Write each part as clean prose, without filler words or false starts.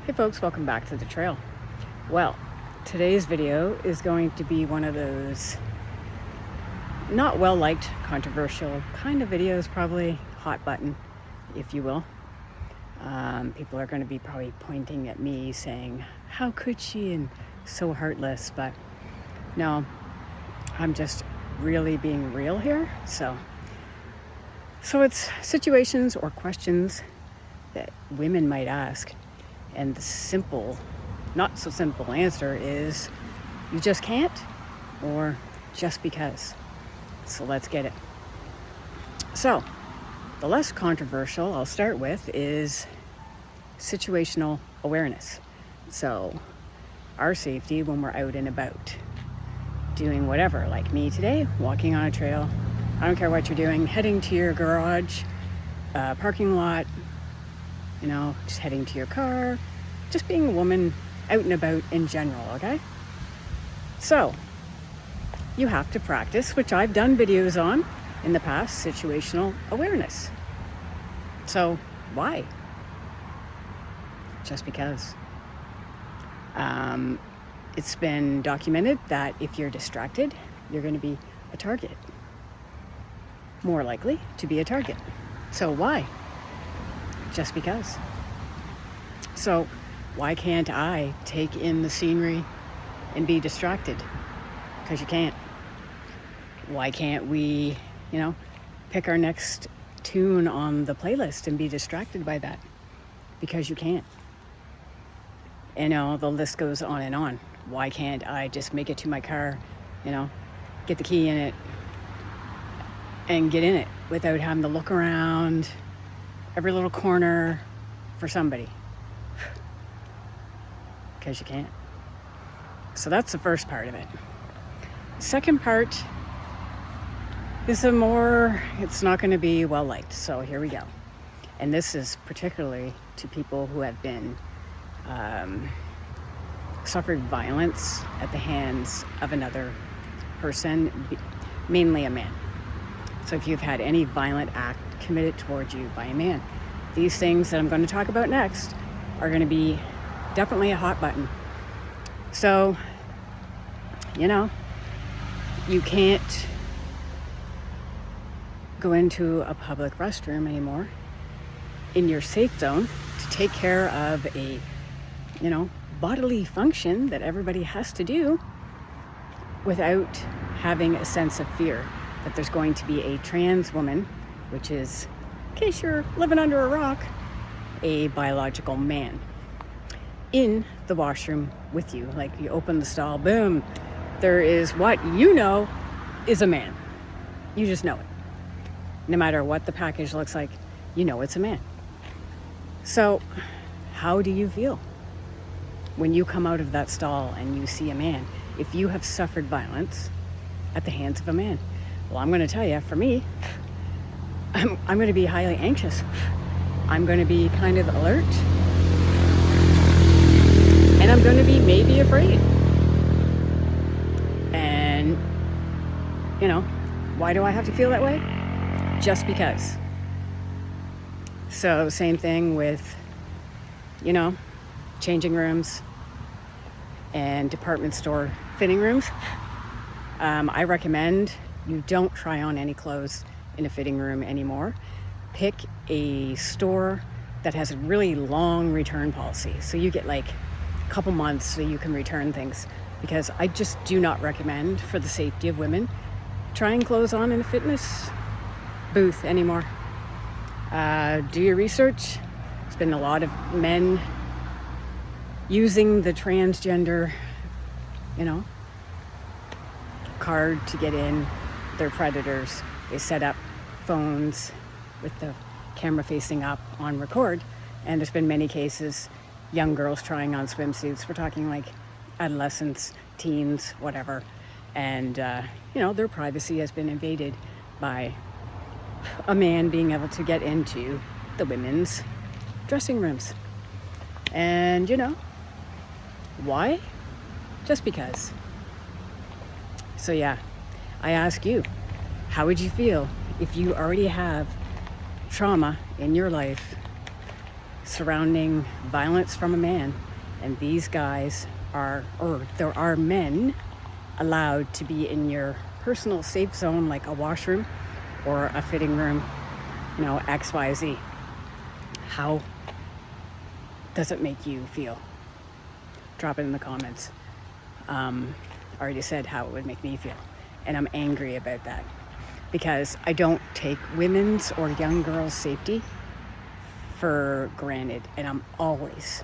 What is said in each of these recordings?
Hey folks, welcome back to the trail. Well, today's video is going to be one of those not well-liked, controversial kind of videos, probably hot button, if you will. People are going to be probably pointing at me saying, how could she, and so heartless, but no, I'm just really being real here. So it's situations or questions that women might ask. And the simple, not so simple answer is you just can't, or just because. So let's get it. So the less controversial I'll start with is situational awareness. So our safety when we're out and about doing whatever, like me today, walking on a trail. I don't care what you're doing, heading to your garage, parking lot, just heading to your car, just being a woman out and about in general, okay? So, you have to practice, which I've done videos on in the past, situational awareness. So, why? Just because. It's been documented that if you're distracted, you're going to be a target. More likely to be a target. So, why? Just because. So why can't I take in the scenery and be distracted? Because you can't. Why can't we, pick our next tune on the playlist and be distracted by that? Because you can't. The list goes on and on. Why can't I just make it to my car, get the key in it and get in it without having to look around every little corner for somebody? Because you can't. So that's the first part of it. Second part is it's not going to be well liked. So here we go. And this is particularly to people who have been suffered violence at the hands of another person, mainly a man. So if you've had any violent act committed towards you by a man, these things that I'm going to talk about next are going to be definitely a hot button. So, you can't go into a public restroom anymore in your safe zone to take care of a, bodily function that everybody has to do without having a sense of fear that there's going to be a trans woman, which is, in case you're living under a rock, a biological man in the washroom with you. Like you open the stall, boom, there is what is a man. You just know it. No matter what the package looks like, it's a man. So how do you feel when you come out of that stall and you see a man? If you have suffered violence at the hands of a man, well, I'm going to tell you, for me, I'm going to be highly anxious. I'm going to be kind of alert. And I'm going to be maybe afraid. And, why do I have to feel that way? Just because. So same thing with, changing rooms and department store fitting rooms. I recommend you don't try on any clothes in a fitting room anymore. Pick a store that has a really long return policy. So you get like couple months so you can return things, because I just do not recommend, for the safety of women, trying clothes on in a fitness booth anymore. Do your research. There's been a lot of men using the transgender card to get in. They're predators. They set up phones with the camera facing up on record, and there's been many cases, young girls trying on swimsuits. We're talking like adolescents, teens, whatever. And, their privacy has been invaded by a man being able to get into the women's dressing rooms. And, why? Just because. So yeah, I ask you, how would you feel if you already have trauma in your life surrounding violence from a man, and these guys are, or there are men allowed to be in your personal safe zone, like a washroom or a fitting room, you know, XYZ. How does it make you feel? Drop it in the comments. Already said how it would make me feel, and I'm angry about that, because I don't take women's or young girls' safety for granted, and I'm always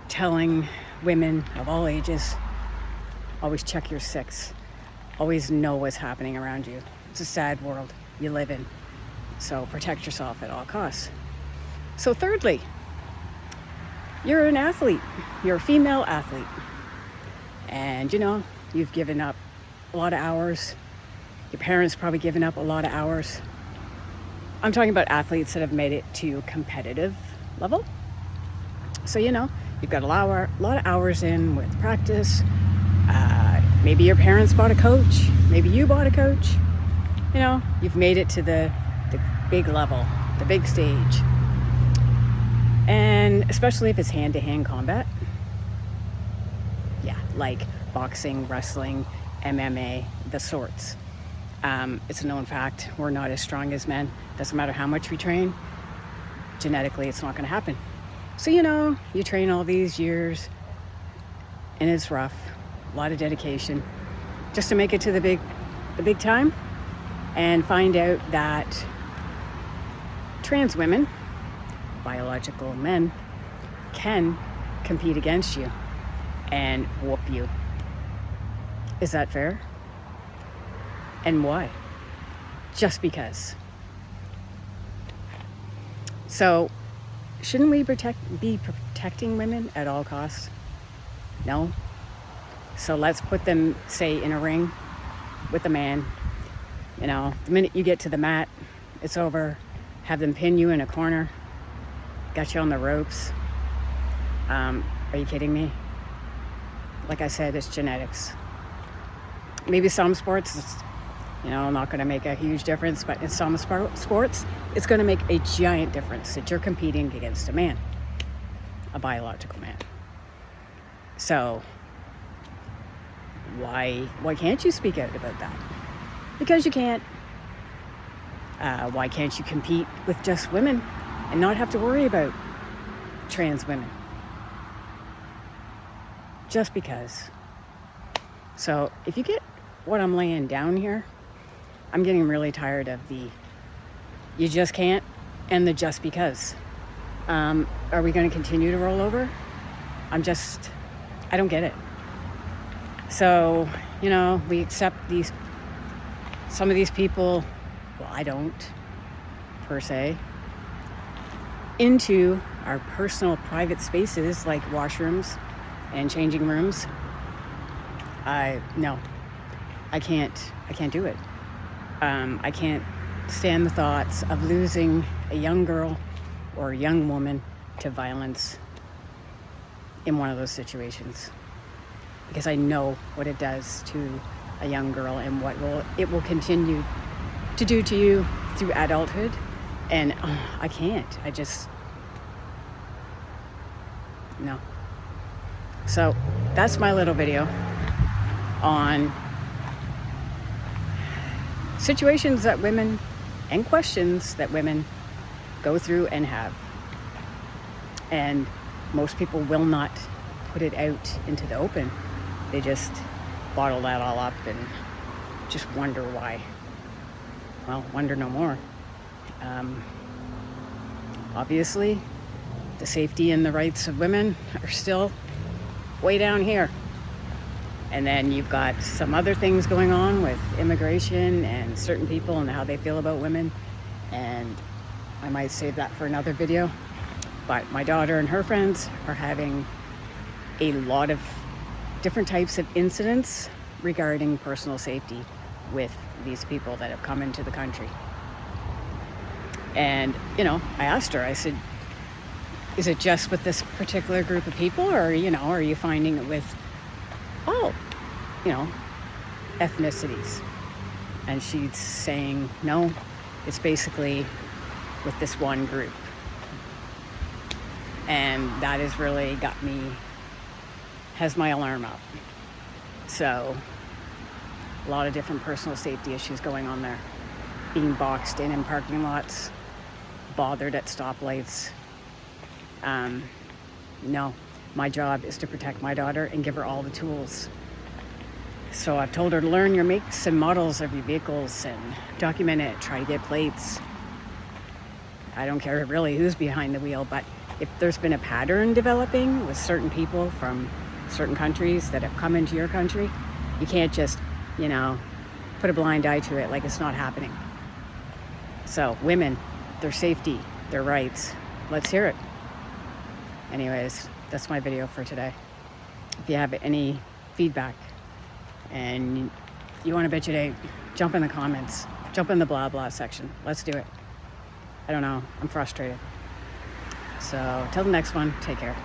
telling women of all ages, always check your six, always know what's happening around you. It's a sad world you live in, so protect yourself at all costs. So thirdly, you're an athlete, you're a female athlete, and you know, you've given up a lot of hours. Your parents probably given up a lot of hours. I'm talking about athletes that have made it to competitive level. So, you know, you've got a lot of hours in with practice. Maybe your parents bought a coach. Maybe you bought a coach. You know, you've made it to the big level, the big stage. And especially if it's hand-to-hand combat. Yeah, like boxing, wrestling, MMA, the sorts. It's a known fact, we're not as strong as men. Doesn't matter how much we train, genetically it's not going to happen. So, you know, you train all these years and it's rough, a lot of dedication, just to make it to the big time, and find out that trans women, biological men, can compete against you and whoop you. Is that fair? And why? Just because. So, shouldn't we be protecting women at all costs? No. So let's put them, say, in a ring with a man. You know, the minute you get to the mat, it's over. Have them pin you in a corner. Got you on the ropes. Are you kidding me? Like I said, it's genetics. Maybe some sports, it's, you know, not going to make a huge difference, but in some sports, it's going to make a giant difference that you're competing against a man, a biological man. So, why can't you speak out about that? Because you can't. Why can't you compete with just women and not have to worry about trans women? Just because. So, if you get what I'm laying down here, I'm getting really tired of the you just can't and the just because. Are we going to continue to roll over? I don't get it. So, you know, we accept some of these people, well, I don't, per se, into our personal private spaces like washrooms and changing rooms. No, I can't do it. I can't stand the thoughts of losing a young girl or a young woman to violence in one of those situations, because I know what it does to a young girl and what it will continue to do to you through adulthood. And I can't. No. So that's my little video on situations that women and questions that women go through and have. And most people will not put it out into the open. They just bottle that all up and just wonder why. Well, wonder no more. Obviously, the safety and the rights of women are still way down here. And then you've got some other things going on with immigration and certain people and how they feel about women. And I might save that for another video. But my daughter and her friends are having a lot of different types of incidents regarding personal safety with these people that have come into the country. And, you know, I asked her, I said, is it just with this particular group of people, or, you know, are you finding it with all, you know, ethnicities? And she's saying, no, it's basically with this one group. And that has really has my alarm up. So a lot of different personal safety issues going on there. Being boxed in parking lots, bothered at stoplights. No, my job is to protect my daughter and give her all the tools. So I've told her to learn your makes and models of your vehicles and document it, try to get plates. I don't care really who's behind the wheel, but if there's been a pattern developing with certain people from certain countries that have come into your country, you can't just, put a blind eye to it like it's not happening. So women, their safety, their rights, let's hear it. Anyways, that's my video for today. If you have any feedback and you want to bitch it out, jump in the comments, jump in the blah blah section. Let's do it. I don't know, I'm frustrated. So till the next one, take care.